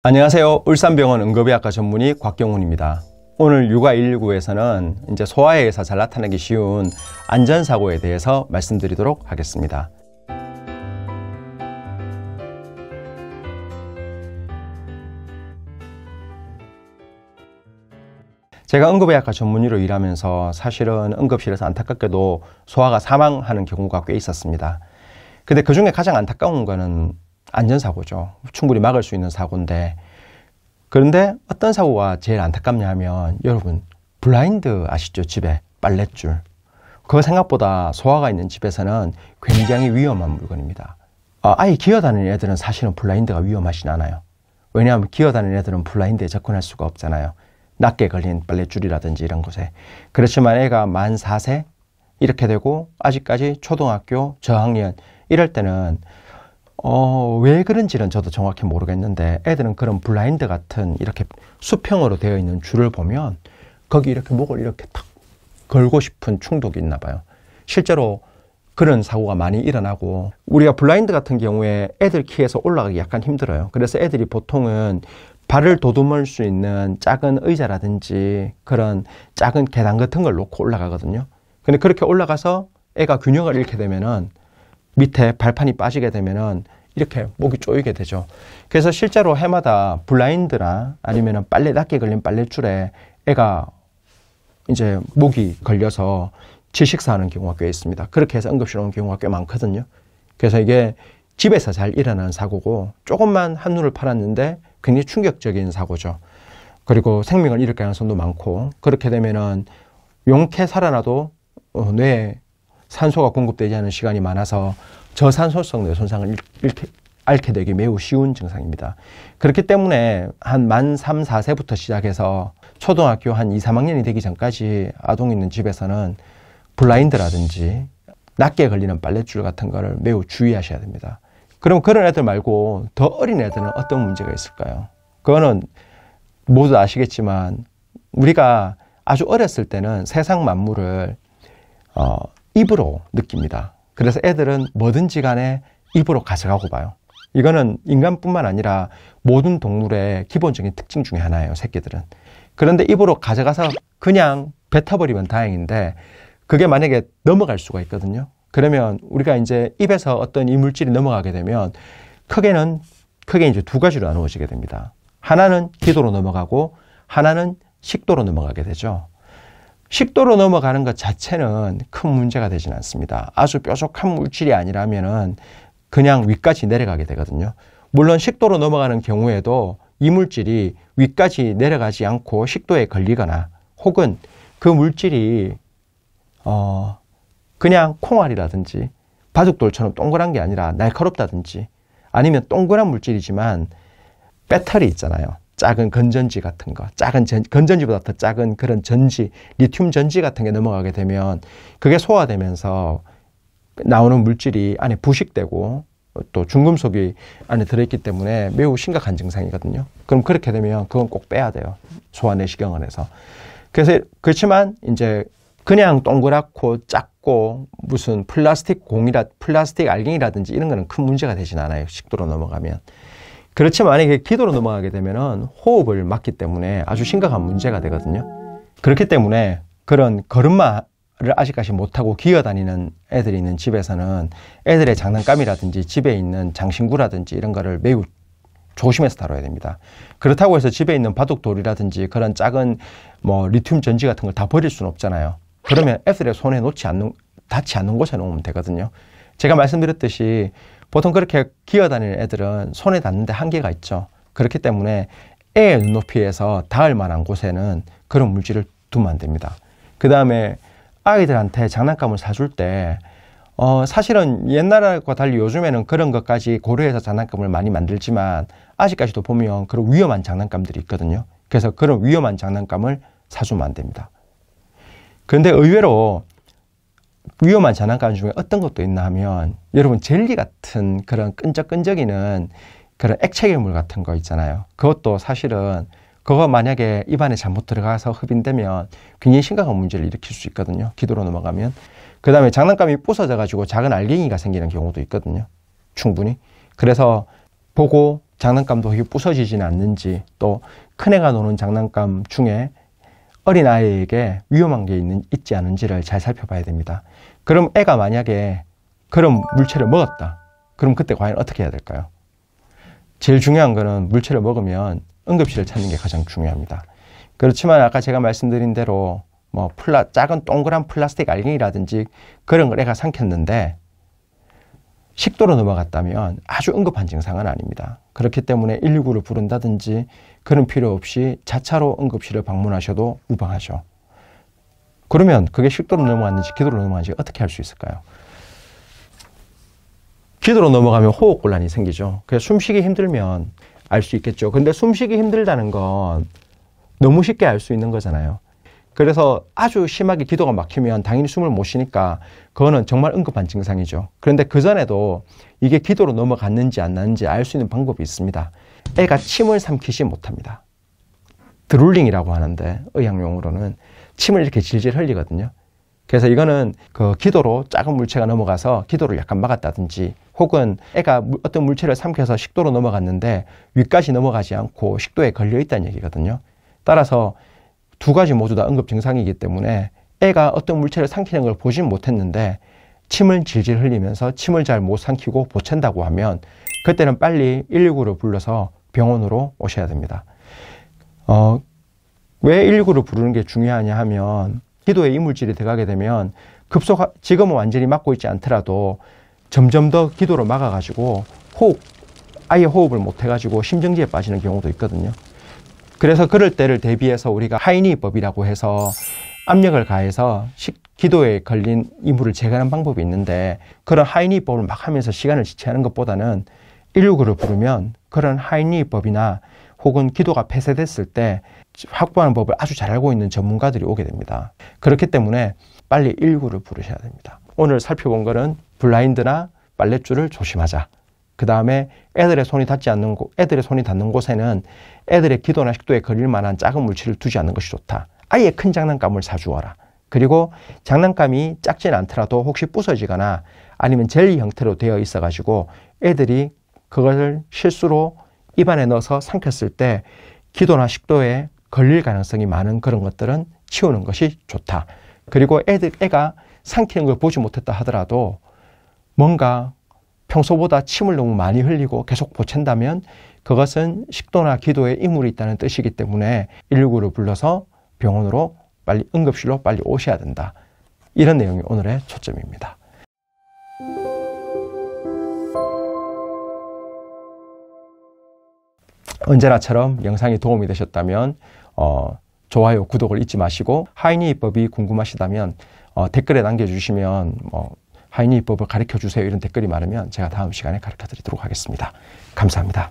안녕하세요. 울산병원 응급의학과 전문의 곽경훈입니다. 오늘 육아 119에서는 이제 소아에서 잘 나타나기 쉬운 안전사고에 대해서 말씀드리도록 하겠습니다. 제가 응급의학과 전문의로 일하면서 사실은 응급실에서 안타깝게도 소아가 사망하는 경우가 꽤 있었습니다. 근데 그 중에 가장 안타까운 거는 안전사고죠. 충분히 막을 수 있는 사고인데, 그런데 어떤 사고가 제일 안타깝냐 하면, 여러분 블라인드 아시죠? 집에 빨랫줄. 그거 생각보다 소아가 있는 집에서는 굉장히 위험한 물건입니다. 아이 기어다니는 애들은 사실은 블라인드가 위험하진 않아요. 왜냐하면 기어다니는 애들은 블라인드에 접근할 수가 없잖아요. 낮게 걸린 빨랫줄이라든지 이런 곳에. 그렇지만 애가 만 4세 이렇게 되고 아직까지 초등학교 저학년 이럴 때는 왜 그런지는 저도 정확히 모르겠는데, 애들은 그런 블라인드 같은 이렇게 수평으로 되어 있는 줄을 보면 거기 이렇게 목을 이렇게 탁 걸고 싶은 충동이 있나 봐요. 실제로 그런 사고가 많이 일어나고, 우리가 블라인드 같은 경우에 애들 키에서 올라가기 약간 힘들어요. 그래서 애들이 보통은 발을 도듬을 수 있는 작은 의자라든지 그런 작은 계단 같은 걸 놓고 올라가거든요. 근데 그렇게 올라가서 애가 균형을 잃게 되면은, 밑에 발판이 빠지게 되면은 이렇게 목이 조이게 되죠. 그래서 실제로 해마다 블라인드나 아니면은 낮게 걸린 빨랫줄에 애가 이제 목이 걸려서 질식사하는 경우가 꽤 있습니다. 그렇게 해서 응급실 오는 경우가 꽤 많거든요. 그래서 이게 집에서 잘 일어나는 사고고, 조금만 한눈을 팔았는데 굉장히 충격적인 사고죠. 그리고 생명을 잃을 가능성도 많고, 그렇게 되면은 용케 살아나도 뇌에 산소가 공급되지 않은 시간이 많아서 저산소성 뇌 손상을 앓게 되기 매우 쉬운 증상입니다. 그렇기 때문에 한 만 3, 4세부터 시작해서 초등학교 한 2, 3학년이 되기 전까지 아동이 있는 집에서는 블라인드라든지 낮게 걸리는 빨랫줄 같은 거를 매우 주의하셔야 됩니다. 그럼 그런 애들 말고 더 어린 애들은 어떤 문제가 있을까요? 그거는 모두 아시겠지만, 우리가 아주 어렸을 때는 세상 만물을 입으로 느낍니다. 그래서 애들은 뭐든지 간에 입으로 가져가고 봐요. 이거는 인간뿐만 아니라 모든 동물의 기본적인 특징 중에 하나예요, 새끼들은. 그런데 입으로 가져가서 그냥 뱉어버리면 다행인데, 그게 만약에 넘어갈 수가 있거든요. 그러면 우리가 이제 입에서 어떤 이물질이 넘어가게 되면 크게 이제 두 가지로 나누어지게 됩니다. 하나는 기도로 넘어가고 하나는 식도로 넘어가게 되죠. 식도로 넘어가는 것 자체는 큰 문제가 되지는 않습니다. 아주 뾰족한 물질이 아니라면은 그냥 위까지 내려가게 되거든요. 물론 식도로 넘어가는 경우에도 이물질이 위까지 내려가지 않고 식도에 걸리거나, 혹은 그 물질이 그냥 콩알이라든지 바둑돌처럼 동그란 게 아니라 날카롭다든지, 아니면 동그란 물질이지만 배터리 있잖아요. 작은 건전지 같은 거, 건전지보다 더 작은 그런 전지, 리튬 전지 같은 게 넘어가게 되면 그게 소화되면서 나오는 물질이 안에 부식되고 또 중금속이 안에 들어있기 때문에 매우 심각한 증상이거든요. 그럼 그렇게 되면 그건 꼭 빼야 돼요, 소아내시경원에서. 그래서 그렇지만 이제 그냥 동그랗고 작고 무슨 플라스틱 알갱이라든지 이런 거는 큰 문제가 되진 않아요, 식도로 넘어가면. 그렇지만 만약에 기도로 넘어가게 되면은 호흡을 막기 때문에 아주 심각한 문제가 되거든요. 그렇기 때문에 그런 걸음마를 아직까지 못하고 기어다니는 애들이 있는 집에서는 애들의 장난감이라든지 집에 있는 장신구라든지 이런 거를 매우 조심해서 다뤄야 됩니다. 그렇다고 해서 집에 있는 바둑돌이라든지 그런 작은 리튬 전지 같은 걸 다 버릴 수는 없잖아요. 그러면 애들의 손에 닿지 않는 곳에 놓으면 되거든요. 제가 말씀드렸듯이 보통 그렇게 기어다니는 애들은 손에 닿는데 한계가 있죠. 그렇기 때문에 애의 눈높이에서 닿을 만한 곳에는 그런 물질을 두면 안 됩니다. 그 다음에 아이들한테 장난감을 사줄 때 사실은 옛날과 달리 요즘에는 그런 것까지 고려해서 장난감을 많이 만들지만, 아직까지도 보면 그런 위험한 장난감들이 있거든요. 그래서 그런 위험한 장난감을 사주면 안 됩니다. 그런데 의외로 위험한 장난감 중에 어떤 것도 있나 하면, 여러분 젤리 같은 그런 끈적끈적이는 그런 액체 괴물 같은 거 있잖아요. 그것도 사실은 그거 만약에 입안에 잘못 들어가서 흡인되면 굉장히 심각한 문제를 일으킬 수 있거든요, 기도로 넘어가면. 그 다음에 장난감이 부서져 가지고 작은 알갱이가 생기는 경우도 있거든요, 충분히. 그래서 보고 장난감도 이게 부서지지는 않는지, 또 큰애가 노는 장난감 중에 어린아이에게 위험한 게 있지 않은지를 잘 살펴봐야 됩니다. 그럼 애가 만약에 그런 물체를 먹었다. 그럼 그때 과연 어떻게 해야 될까요? 제일 중요한 거는 물체를 먹으면 응급실을 찾는 게 가장 중요합니다. 그렇지만 아까 제가 말씀드린 대로 뭐 작은 동그란 플라스틱 알갱이라든지 그런 걸 애가 삼켰는데 식도로 넘어갔다면 아주 응급한 증상은 아닙니다. 그렇기 때문에 119를 부른다든지 그런 필요 없이 자차로 응급실을 방문하셔도 무방하죠. 그러면 그게 식도로 넘어갔는지 기도로 넘어갔는지 어떻게 할 수 있을까요? 기도로 넘어가면 호흡곤란이 생기죠. 그래서 숨쉬기 힘들면 알 수 있겠죠. 근데 숨쉬기 힘들다는 건 너무 쉽게 알 수 있는 거잖아요. 그래서 아주 심하게 기도가 막히면 당연히 숨을 못 쉬니까 그거는 정말 응급한 증상이죠. 그런데 그전에도 이게 기도로 넘어갔는지 안 났는지 알 수 있는 방법이 있습니다. 애가 침을 삼키지 못합니다. 드룰링이라고 하는데 의학용어로는 침을 이렇게 질질 흘리거든요. 그래서 이거는 그 기도로 작은 물체가 넘어가서 기도를 약간 막았다든지 혹은 애가 어떤 물체를 삼켜서 식도로 넘어갔는데 위까지 넘어가지 않고 식도에 걸려 있다는 얘기거든요. 따라서 두 가지 모두 다 응급 증상이기 때문에 애가 어떤 물체를 삼키는 걸 보진 못했는데 침을 질질 흘리면서 침을 잘 못 삼키고 보챈다고 하면 그때는 빨리 119를 불러서 병원으로 오셔야 됩니다. 왜 119를 부르는 게 중요하냐 하면 기도에 이물질이 들어가게 되면 지금은 완전히 막고 있지 않더라도 점점 더 기도를 막아가지고 아예 호흡을 못 해가지고 심정지에 빠지는 경우도 있거든요. 그래서 그럴 때를 대비해서 우리가 하이니법이라고 해서 압력을 가해서 기도에 걸린 이물을 제거하는 방법이 있는데 그런 하이니법을 막 하면서 시간을 지체하는 것보다는 119를 부르면 그런 하이니법이나 혹은 기도가 폐쇄됐을 때 확보하는 법을 아주 잘 알고 있는 전문가들이 오게 됩니다. 그렇기 때문에 빨리 119를 부르셔야 됩니다. 오늘 살펴본 거는 블라인드나 빨랫줄을 조심하자. 그 다음에 애들의 손이 닿는 곳에는 애들의 기도나 식도에 걸릴 만한 작은 물질을 두지 않는 것이 좋다. 아예 큰 장난감을 사주어라. 그리고 장난감이 작진 않더라도 혹시 부서지거나 아니면 젤리 형태로 되어 있어가지고 애들이 그것을 실수로 입안에 넣어서 삼켰을 때 기도나 식도에 걸릴 가능성이 많은 그런 것들은 치우는 것이 좋다. 그리고 애가 삼키는 걸 보지 못했다 하더라도 뭔가 평소보다 침을 너무 많이 흘리고 계속 보챈다면 그것은 식도나 기도에 이물이 있다는 뜻이기 때문에 119를 불러서 병원으로 응급실로 빨리 오셔야 된다. 이런 내용이 오늘의 초점입니다. 언제나처럼 영상이 도움이 되셨다면 좋아요, 구독을 잊지 마시고 하이니법이 궁금하시다면 댓글에 남겨주시면 하이니법을 가르쳐주세요 이런 댓글이 많으면 제가 다음 시간에 가르쳐드리도록 하겠습니다. 감사합니다.